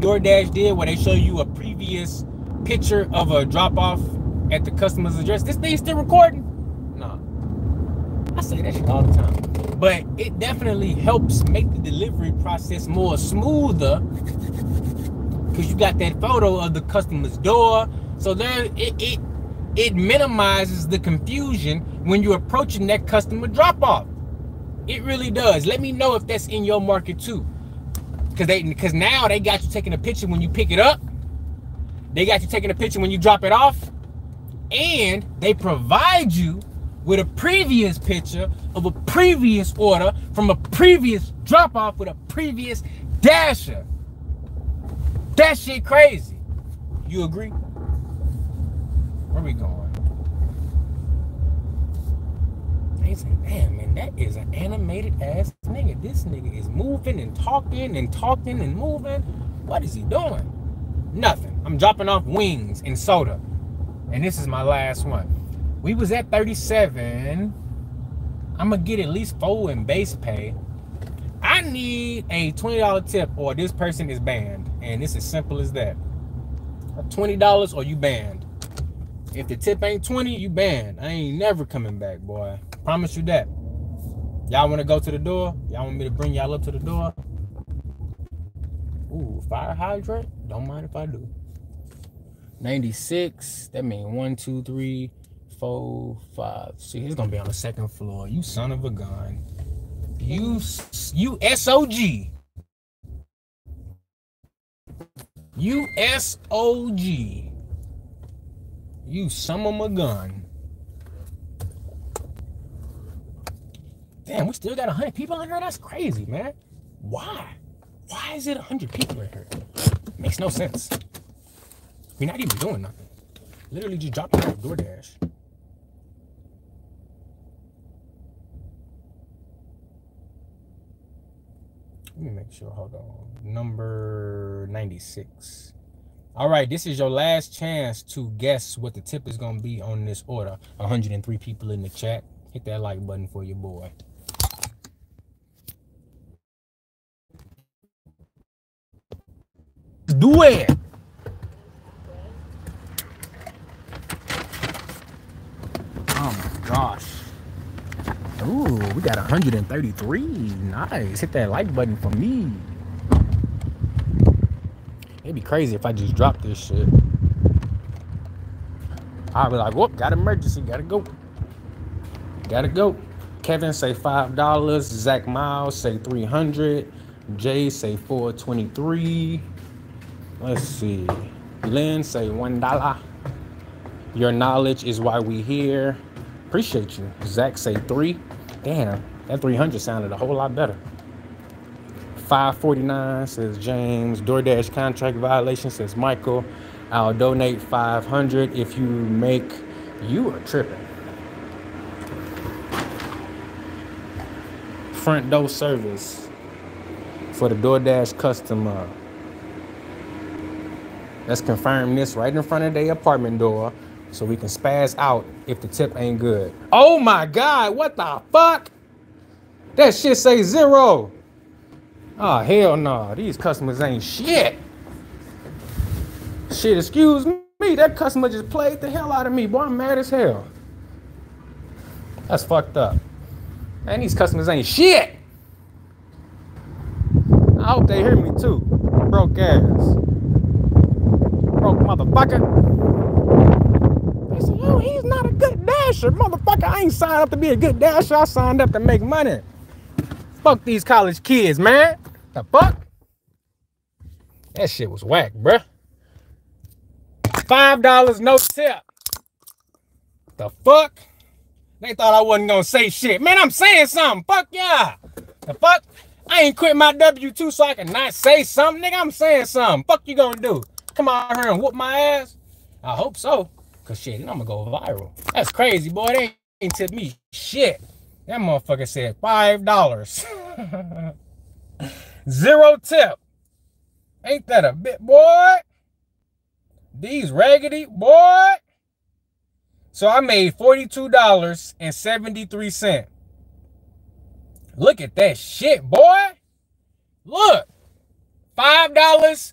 DoorDash did, where they show you a previous picture of a drop-off at the customer's address. This thing still recording? No. I say that shit all the time. But it definitely helps make the delivery process more smoother, because you got that photo of the customer's door. So there, it minimizes the confusion when you're approaching that customer drop-off. It really does. Let me know if that's in your market too. Because now they got you taking a picture when you pick it up. They got you taking a picture when you drop it off. And they provide you with a previous picture of a previous order from a previous drop-off with a previous dasher. That shit crazy. You agree? Where we going? They say, damn, man, that is an animated ass nigga. This nigga is moving and talking and moving. What is he doing? Nothing. I'm dropping off wings and soda. And this is my last one. We was at 37. I'm gonna get at least 4 in base pay. I need a $20 tip or this person is banned. And it's as simple as that. $20 or you banned. If the tip ain't 20, you banned. I ain't never coming back, boy. Promise you that. Y'all want to go to the door? Y'all want me to bring y'all up to the door? Ooh, fire hydrant? Don't mind if I do. 96. That means 1, 2, 3, 4, 5, 6. It's gonna be on the second floor. You son of a gun. You SOG. You SOG. You son of a gun. Damn, we still got 100 people in here? That's crazy, man. Why? Why is it 100 people in here? Makes no sense. We're not even doing nothing. Literally just dropping off DoorDash. Let me make sure, hold on. Number 96. All right, this is your last chance to guess what the tip is gonna be on this order. 103 people in the chat. Hit that like button for your boy. Do it. Oh my gosh. Ooh, we got 133. Nice. Hit that like button for me. It'd be crazy if I just dropped this shit. I'll be like, whoop, got emergency, gotta go. Gotta go. Kevin say $5. Zach Miles say 300. Jay say 423. Let's see. Lynn say $1. Your knowledge is why we here. Appreciate you. Zach say 3. Damn, that 300 sounded a whole lot better. 549 says James. DoorDash contract violation says Michael. I'll donate 500 if you make. You are tripping. Front door service for the DoorDash customer. Let's confirm this right in front of their apartment door so we can spaz out if the tip ain't good. Oh my God, what the fuck? That shit say 0. Oh, hell no. These customers ain't shit. Shit, excuse me. That customer just played the hell out of me. Boy, I'm mad as hell. That's fucked up. Man, these customers ain't shit. I hope they hear me too. Broke ass. Broke motherfucker. They say, oh, he's not a good dasher. Motherfucker, I ain't signed up to be a good dasher. I signed up to make money. Fuck these college kids, man. The fuck? That shit was whack, bruh. $5, no tip. The fuck? They thought I wasn't gonna say shit. Man, I'm saying something. Fuck yeah. The fuck? I ain't quit my W-2 so I can not say something. Nigga, I'm saying something. Fuck you gonna do? Come out here and whoop my ass? I hope so. Cause shit, I'm gonna go viral. That's crazy, boy. They ain't tipped me shit. That motherfucker said $5. 0 tip. Ain't that a bit, boy? These raggedy, boy. So I made $42.73. Look at that shit, boy. Look. $5